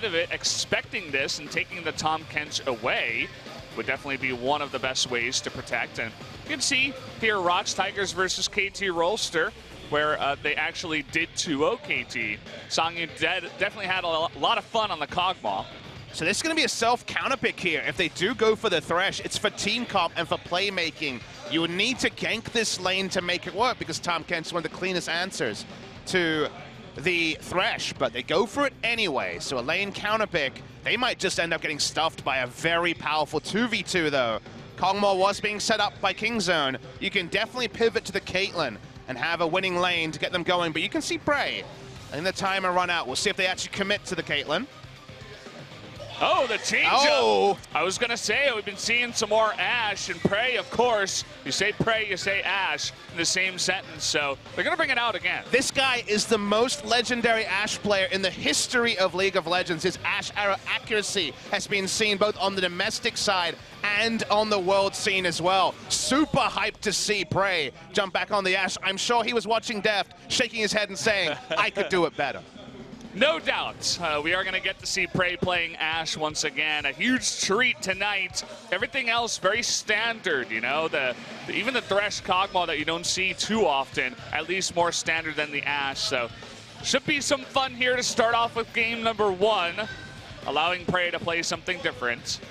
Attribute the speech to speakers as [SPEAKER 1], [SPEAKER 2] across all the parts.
[SPEAKER 1] of it, expecting this and taking the Tahm Kench away would definitely be one of the best ways to protect. And you can see here ROX Tigers versus KT Rolster, where they actually did 2-0 KT. Songyun definitely had a lot of fun on the Kog'Maw.
[SPEAKER 2] So this is going to be a self-counter pick here. If they do go for the Thresh, it's for team comp and for playmaking. You would need to gank this lane to make it work because Tahm Kench is one of the cleanest answers to the Thresh, but they go for it anyway. So a lane counter pick. They might just end up getting stuffed by a very powerful 2v2 though. Kog'Maw was being set up by Kingzone. You can definitely pivot to the Caitlyn and have a winning lane to get them going, but you can see Prey. I think the timer run out. We'll see if they actually commit to the Caitlyn.
[SPEAKER 1] Oh, the change-up.
[SPEAKER 2] Oh.
[SPEAKER 1] I was going to say, we've been seeing some more Ashe and Prey, of course. You say Prey, you say Ashe in the same sentence, so they're going to bring it out again.
[SPEAKER 2] This guy is the most legendary Ashe player in the history of League of Legends. His Ashe arrow accuracy has been seen both on the domestic side and on the world scene as well. Super hyped to see Prey jump back on the Ashe. I'm sure he was watching Deft, shaking his head and saying, I could do it better.
[SPEAKER 1] No doubt. We are going to get to see Prey playing Ashe once again. A huge treat tonight. Everything else very standard, you know. Even the Thresh Kog'Maw that you don't see too often, at least more standard than the Ashe. So should be some fun here to start off with game number 1, allowing Prey to play something different.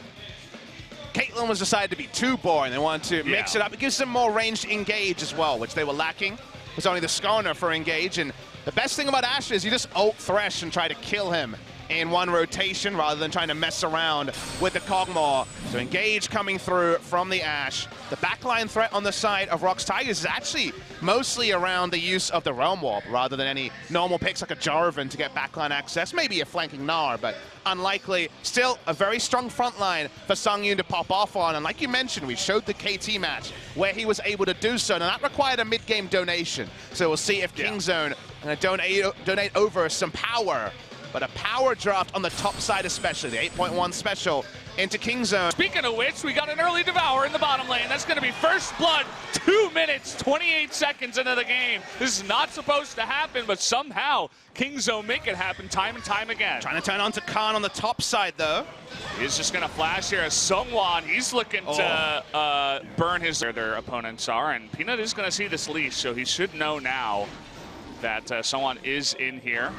[SPEAKER 2] Caitlyn was decided to be too boring. They wanted to mix it up. It gives them more range to engage as well, which they were lacking. It was only the Skarner for engage, and the best thing about Ashe is you just ult Thresh and try to kill him in one rotation rather than trying to mess around with the Kog'Maw. So engage coming through from the Ashe. The backline threat on the side of ROX Tigers is actually mostly around the use of the Realm Warp rather than any normal picks like a Jarvan to get backline access. Maybe a flanking Gnar, but unlikely. Still a very strong front line for Songyun to pop off on. And like you mentioned, we showed the KT match where he was able to do so. Now that required a mid-game donation. So we'll see if Kingzone going to donate over some power. But a power draft on the top side especially, the 8.1 special into Kingzone.
[SPEAKER 1] Speaking of which, we got an early Devour in the bottom lane. That's going to be first blood, 2 minutes, 28 seconds into the game. This is not supposed to happen, but somehow Kingzone make it happen time and time again.
[SPEAKER 2] Trying to turn on to Khan on the top side though.
[SPEAKER 1] He's just going to flash here as Seongwon. He's looking to burn their opponents are, and Peanut is going to see this leash, so he should know now that Seongwon is in here.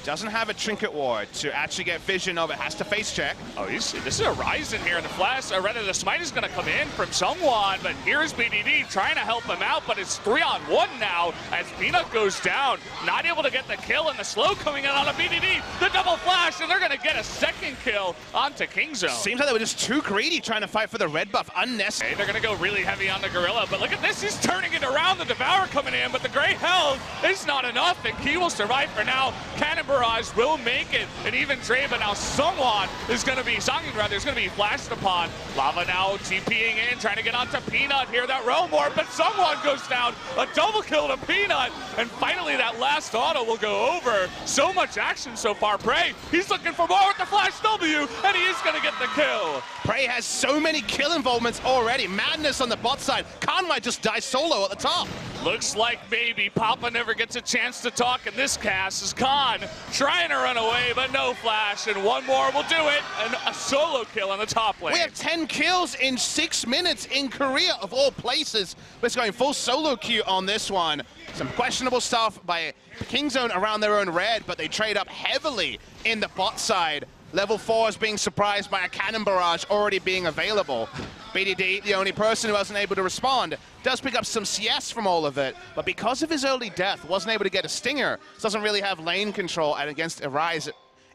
[SPEAKER 2] Doesn't have a trinket ward to actually get vision of it. Has to face check.
[SPEAKER 1] Oh, this is a Ryzen here. The flash, or rather the smite is going to come in from Seongwon, but here's BDD trying to help him out, but it's 3-on-1 now as Peanut goes down. Not able to get the kill, and the slow coming in on a BDD. The double flash, and they're going to get a second kill onto Kingzone.
[SPEAKER 2] Seems like they were just too greedy trying to fight for the red buff. Unnecessary.
[SPEAKER 1] Okay, they're going to go really heavy on the Gorilla, but look at this. He's turning it around. The Devour coming in, but the Grey Hell is not enough, and Key will survive for now. Cannon Barrage will make it, and even Trey, but now Songyun is going to be flashed upon. Lava now TPing in, trying to get onto Peanut here, that Realm Warp, but Songyun goes down. A double kill to Peanut, and finally that last auto will go over. So much action so far. Prey, he's looking for more with the Flash W, and he is going to get the kill.
[SPEAKER 2] Prey has so many kill involvements already. Madness on the bot side. Khan might just die solo at the top.
[SPEAKER 1] Looks like maybe Papa never gets a chance to talk in this cast as Khan trying to run away, but no flash, and one more will do it, and a solo kill on the top lane.
[SPEAKER 2] We have 10 kills in 6 minutes in Korea, of all places. But it's going full solo queue on this one. Some questionable stuff by Kingzone around their own red, but they trade up heavily in the bot side. Level 4 is being surprised by a Cannon Barrage already being available. BDD, the only person who wasn't able to respond, does pick up some CS from all of it, but because of his early death, wasn't able to get a Stinger, doesn't really have lane control against Arise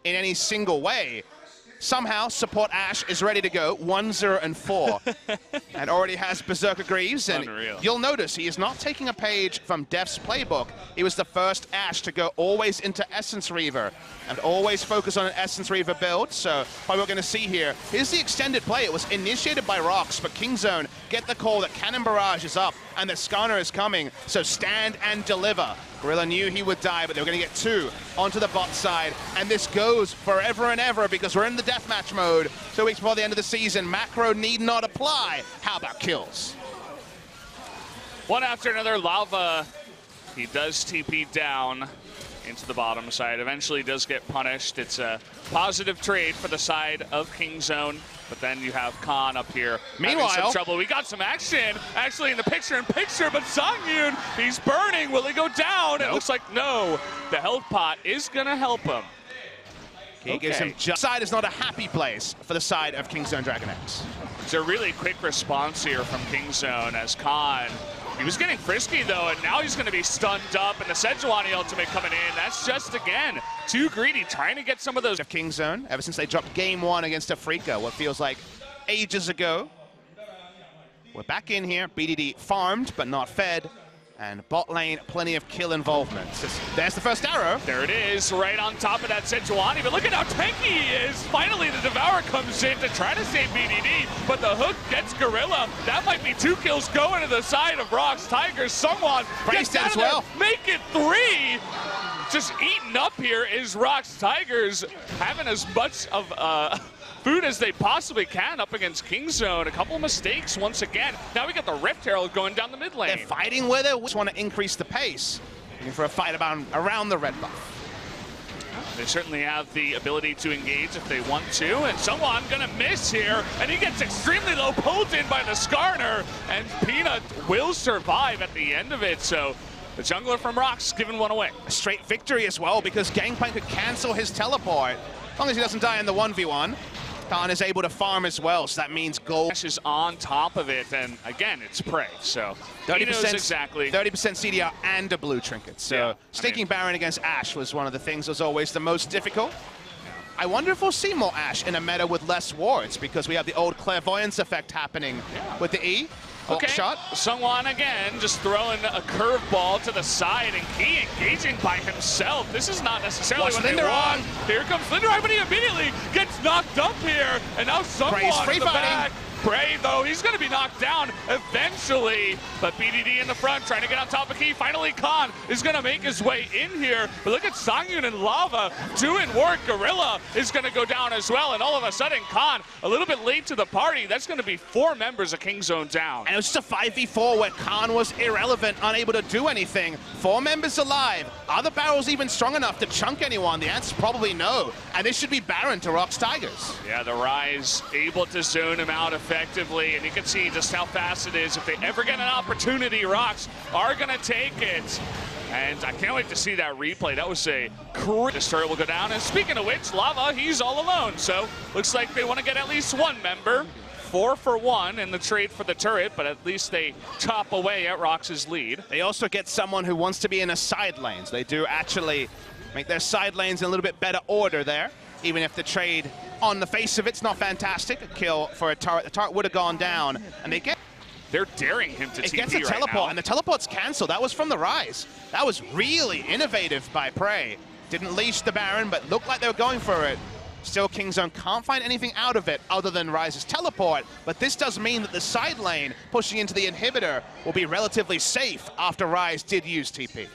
[SPEAKER 2] in any single way. Somehow, support Ashe is ready to go, 1-0-4, and already has Berserker Greaves, and you'll notice he is not taking a page from Def's playbook. He was the first Ashe to go always into Essence Reaver, and always focus on an Essence Reaver build, so what we're going to see here, here's the extended play. It was initiated by ROX, but Kingzone get the call that Cannon Barrage is up, and the Skarner is coming, so stand and deliver. Gorilla knew he would die, but they were going to get 2 onto the bot side, and this goes forever and ever because we're in the deathmatch mode. 2 weeks before the end of the season, macro need not apply. How about kills?
[SPEAKER 1] One after another, Lava, he does TP down. into the bottom side. Eventually does get punished. It's a positive trade for the side of Kingzone. But then you have Khan up here.
[SPEAKER 2] Meanwhile,
[SPEAKER 1] some trouble. We got some action actually in the picture-in-picture, but Songyun, he's burning. Will he go down? Nope. It looks like no. The health pot is going to help him.
[SPEAKER 2] He gives him just. Side is not a happy place for the side of Kingzone Dragon X.
[SPEAKER 1] It's a really quick response here from Kingzone as Khan. He was getting frisky though, and now he's going to be stunned up, and the Sejuani ultimate coming in. That's just, again, too greedy, trying to get some of those.
[SPEAKER 2] Of Kingzone, ever since they dropped Game 1 against Afrika, what feels like ages ago. We're back in here. BDD farmed, but not fed. And bot lane, plenty of kill involvement. There's the first arrow.
[SPEAKER 1] There it is, right on top of that Sejuani. But look at how tanky he is. Finally, the Devourer comes in to try to save BDD, but the hook gets Gorilla. That might be 2 kills going to the side of ROX Tigers. Someone gets out of there, make it 3. Just eaten up here is ROX Tigers, having as much of food as they possibly can up against Kingzone. A couple of mistakes once again. Now we got the Rift Herald going down the mid lane.
[SPEAKER 2] They're fighting with it. We just want to increase the pace. Looking for a fight around the red buff.
[SPEAKER 1] They certainly have the ability to engage if they want to. And someone gonna miss here. And he gets extremely low pulled in by the Skarner. And Peanut will survive at the end of it. So the jungler from ROX giving one away.
[SPEAKER 2] A straight victory as well, because Gangplank could cancel his teleport. As long as he doesn't die in the 1v1. Khan is able to farm as well, so that means gold.
[SPEAKER 1] Ash is on top of it, and again, it's prey, so 30% exactly.
[SPEAKER 2] 30% CDR and a blue trinket. So yeah, staking Baron against Ash was one of the things that was always the most difficult. I wonder if we'll see more Ash in a meta with less wards, because we have the old clairvoyance effect happening with the E.
[SPEAKER 1] Okay,
[SPEAKER 2] shot.
[SPEAKER 1] Sungwon again, just throwing a curveball to the side, and Key engaging by himself. This is not necessarily what they want. Here comes Linderoy, but he immediately gets knocked up here, and now Sungwon in the back. Prey, though, he's going to be knocked down eventually. But BDD in the front, trying to get on top of Key. Finally, Khan is going to make his way in here. But look at Songyun and Lava doing work. Gorilla is going to go down as well. And all of a sudden, Khan, a little bit late to the party. That's going to be 4 members of Kingzone down.
[SPEAKER 2] And it was just a 5v4 where Khan was irrelevant, unable to do anything. 4 members alive. Are the barrels even strong enough to chunk anyone? The answer's probably no. And this should be Baron to ROX Tigers.
[SPEAKER 1] Yeah, the Rise able to zone him out effectively, and you can see just how fast it is. If they ever get an opportunity, ROX are going to take it. And I can't wait to see that replay. That was a crazy. This turret will go down. And speaking of which, Lava, he's all alone. So looks like they want to get at least 1 member. 4 for 1 in the trade for the turret, but at least they chop away at ROX's lead.
[SPEAKER 2] They also get someone who wants to be in a side lanes. They do actually make their side lanes in a little bit better order there, even if the trade on the face of it's not fantastic. A kill for a turret. The turret would have gone down, and
[SPEAKER 1] they're daring him to TP.
[SPEAKER 2] It gets a teleport,
[SPEAKER 1] now.
[SPEAKER 2] And the teleport's canceled. That was from the Rise. That was really innovative by Prey. Didn't leash the Baron, but looked like they were going for it. Still, Kingzone can't find anything out of it other than Rise's teleport, but this does mean that the side lane pushing into the inhibitor will be relatively safe after Rise did use TP.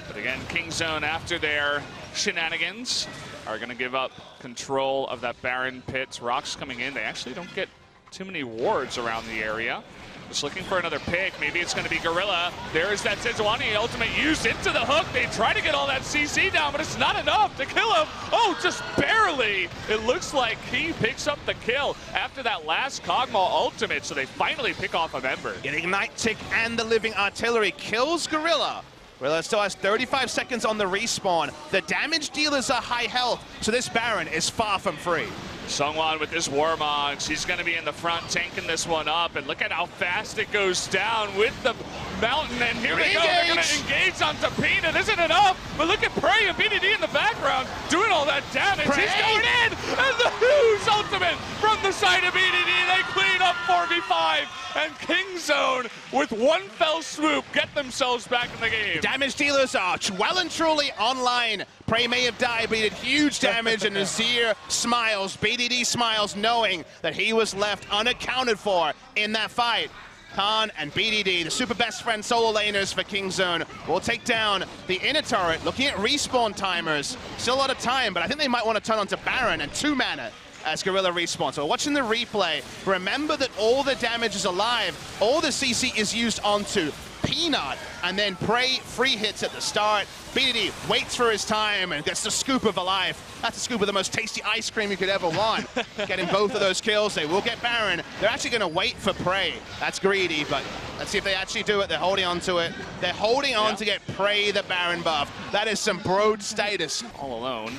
[SPEAKER 1] But again, Kingzone, after their shenanigans, are going to give up control of that Baron pit. ROX coming in. They actually don't get too many wards around the area. Just looking for another pick. Maybe it's going to be Gorilla. There's that Sejuani ultimate used into the hook. They try to get all that CC down, but it's not enough to kill him. Oh, just barely. It looks like he picks up the kill after that last Kog'Maw ultimate, so they finally pick off a member.
[SPEAKER 2] Getting Ignite Tick and the Living Artillery kills Gorilla. Gorilla still has 35 seconds on the respawn. The damage dealers are high health, so this Baron is far from free.
[SPEAKER 1] Sungwon with his Warmogs, he's going to be in the front tanking this one up, and look at how fast it goes down with the mountain, and here they go, they're going to engage on Peanut. Isn't enough, but look at Prey and BDD in the background doing all that damage. Prey. He's going in, and the Who's ultimate from the side of BDD. They clean up 4v5, and Kingzone with one fell swoop get themselves back in the game.
[SPEAKER 2] Damage dealers are well and truly online. Prey may have died, but he did huge damage, and Azir smiles. BDD smiles, knowing that he was left unaccounted for in that fight. Khan and BDD, the super best friend solo laners for Kingzone, will take down the inner turret. Looking at respawn timers, still a lot of time, but I think they might want to turn onto Baron and 2 mana as Gorilla respawns. So watching the replay, remember that all the damage is alive, all the CC is used onto Peanut, and then Prey free hits at the start. BDD waits for his time and gets the scoop of a life. That's a scoop of the most tasty ice cream you could ever want. Getting both of those kills, they will get Baron. They're actually going to wait for Prey. That's greedy, but let's see if they actually do it. They're holding on to it. They're holding on to get Prey the Baron buff. That is some broad status.
[SPEAKER 1] All alone.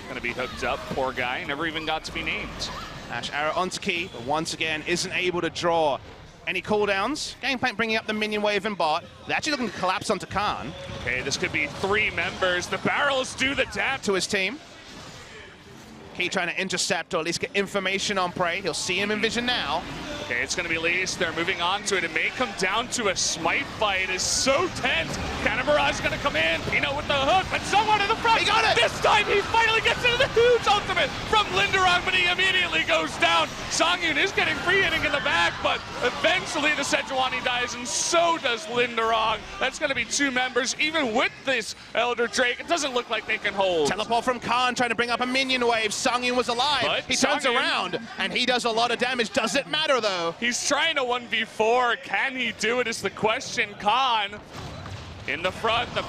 [SPEAKER 1] Going to be hooked up. Poor guy. Never even got to be named.
[SPEAKER 2] Ash arrow onto Key, but once again isn't able to draw any cooldowns. Gameplan bringing up the minion wave in bot. They're actually looking to collapse onto Khan.
[SPEAKER 1] Okay, this could be 3 members. The barrels do the tap
[SPEAKER 2] to his team. Key trying to intercept or at least get information on Prey. He'll see him in vision now.
[SPEAKER 1] Okay, it's going to be Least. They're moving on to it. It may come down to a smite fight. It's so tense. Cannon Barrage is going to come in. Peanut with the hook, but someone in the front.
[SPEAKER 2] He got it!
[SPEAKER 1] This time he finally gets into the huge ultimate from Linderong, but he immediately goes down. Songyun is getting free hitting in the back, but eventually the Sejuani dies, and so does Linderong. That's going to be 2 members. Even with this Elder Drake, it doesn't look like they can hold.
[SPEAKER 2] Teleport from Khan trying to bring up a minion wave. Songyun was alive.
[SPEAKER 1] But
[SPEAKER 2] he turns around, and he does a lot of damage. Does it matter, though?
[SPEAKER 1] He's trying to 1v4. Can he do it is the question. Khan in the front, the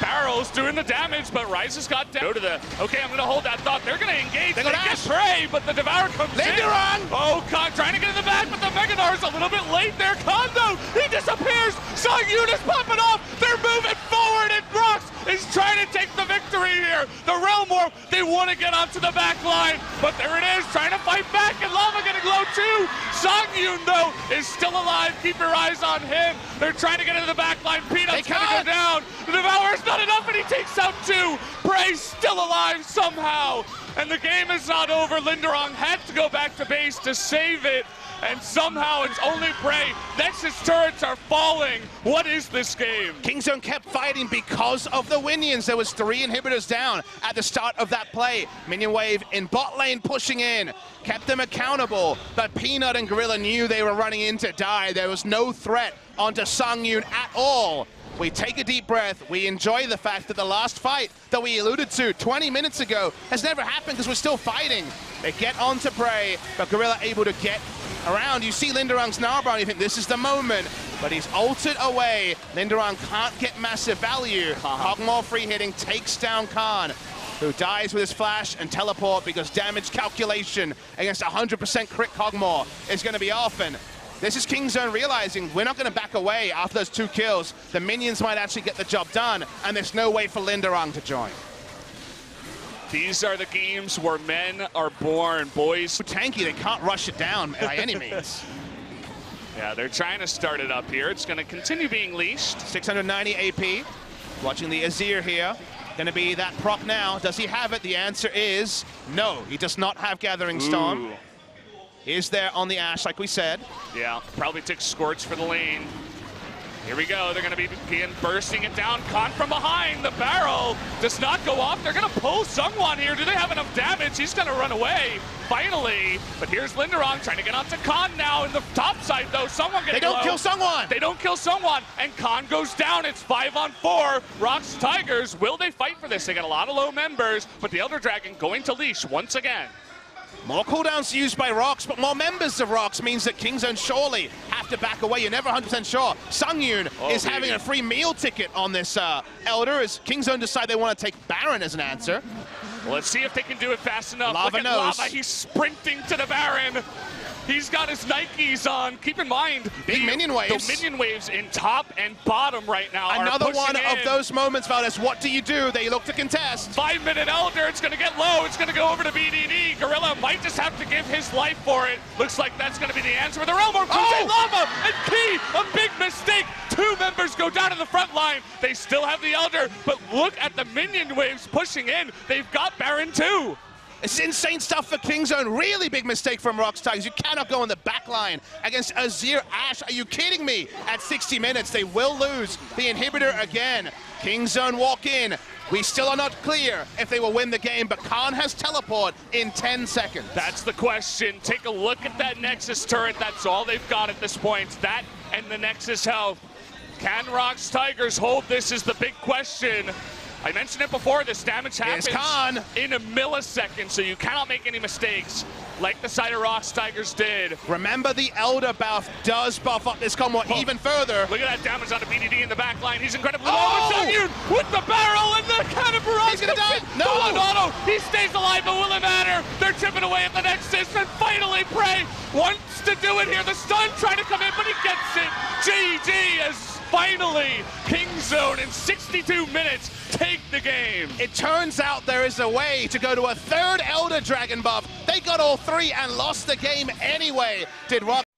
[SPEAKER 1] barrel's doing the damage, but Ryze has got down. Go to the, okay, I'm going to hold that thought. They're going to engage. They get Prey, but the Devourer comes
[SPEAKER 2] Linderong!
[SPEAKER 1] in. Oh, Khan trying to get in the back, but the Megador's a little bit late there. Khan, though, he disappears. Songyun is popping off. They're moving forward, and ROX is trying to take the victory here. The Realm Warp, they want to get onto the back line, but there it is, trying to fight back, and Lava getting low too. Songyun, though, is still alive. Keep your eyes on him. They're trying to get into the back line. Peanut's going to go down. The Devourer's not enough, and he takes out 2. Prey's still alive somehow, and the game is not over. Linderong had to go back to base to save it, and somehow it's only Prey. Nexus turrets are falling. What is this game?
[SPEAKER 2] Kingzone kept fighting because of the Minions. There was 3 inhibitors down at the start of that play. Minion wave in bot lane pushing in. Kept them accountable, but Peanut and Gorilla knew they were running in to die. There was no threat onto Songyun at all. We take a deep breath. We enjoy the fact that the last fight that we alluded to 20 minutes ago has never happened because we're still fighting. They get onto Prey, but Gorilla able to get around. You see Linderong's Narborough, you think this is the moment, but he's ulted away. Linderong can't get massive value. Kog'Maw free hitting takes down Khan, who dies with his flash and teleport because damage calculation against 100% crit Kog'Maw is going to be off. And this is Kingzone realizing we're not going to back away after those 2 kills. The minions might actually get the job done, and there's no way for Linderong to join.
[SPEAKER 1] These are the games where men are born, boys.
[SPEAKER 2] Tanky, they can't rush it down by any means.
[SPEAKER 1] Yeah, they're trying to start it up here. It's going to continue being leashed.
[SPEAKER 2] 690 AP. Watching the Azir here. Going to be that proc now. Does he have it? The answer is no. He does not have Gathering Storm.
[SPEAKER 1] Ooh.
[SPEAKER 2] Is there on the Ashe, like we said.
[SPEAKER 1] Yeah, probably took Scorch for the lane. Here we go. They're going to be bursting it down. Khan from behind. The barrel does not go off. They're going to pull Sungwon here. Do they have enough damage? He's going to run away, finally. But here's Linderong trying to get onto Khan now in the top side, though. Sungwon getting low.
[SPEAKER 2] They don't kill Sungwon.
[SPEAKER 1] They don't kill Sungwon, and Khan goes down. It's 5-on-4. ROX Tigers, will they fight for this? They got a lot of low members, but the Elder Dragon going to leash once again.
[SPEAKER 2] More cooldowns used by ROX, but more members of ROX means that Kingzone surely have to back away. You're never 100% sure. Songyun is having a free meal ticket on this Elder as Kingzone decide they want to take Baron as an answer.
[SPEAKER 1] Well, let's see if they can do it fast enough.
[SPEAKER 2] Lava
[SPEAKER 1] Look at
[SPEAKER 2] knows.
[SPEAKER 1] Lava, he's sprinting to the Baron. He's got his Nikes on. Keep in mind,
[SPEAKER 2] big minion waves.
[SPEAKER 1] The minion waves in top and bottom right now.
[SPEAKER 2] Another one
[SPEAKER 1] in.
[SPEAKER 2] of those moments, Valdez. What do you do? They look to contest.
[SPEAKER 1] 5-minute Elder. It's going to get low. It's going to go over to BDD. Gorilla might just have to give his life for it. Looks like that's going to be the answer with the Realm Warp. Lava and Key. A big mistake. 2 members go down to the front line. They still have the Elder, but look at the minion waves pushing in. They've got Baron too.
[SPEAKER 2] It's insane stuff for Kingzone. Really big mistake from ROX Tigers. You cannot go in the back line against Azir Ashe. Are you kidding me? At 60 minutes, they will lose the inhibitor again. Kingzone walk in. We still are not clear if they will win the game, but Khan has teleport in 10 seconds.
[SPEAKER 1] That's the question. Take a look at that Nexus turret. That's all they've got at this point. That and the Nexus health. Can ROX Tigers hold this is the big question. I mentioned it before, this damage happens
[SPEAKER 2] Khan
[SPEAKER 1] in a millisecond, so you cannot make any mistakes like the side of ROX Tigers did.
[SPEAKER 2] Remember, the Elder buff does buff up this combo even further.
[SPEAKER 1] Look at that damage on the BDD in the back line. He's incredibly low. Onion with the barrel and the cannon barrage.
[SPEAKER 2] He's gonna die. No.
[SPEAKER 1] Auto. He stays alive, but will it matter? They're chipping away at the Nexus, and finally Prey wants to do it here. The stun trying to come in, but he gets it. GG as finally Kingzone in 62 minutes take the game.
[SPEAKER 2] It turns out there is a way to go to a third Elder Dragon buff. They got all three and lost the game anyway. Did ROX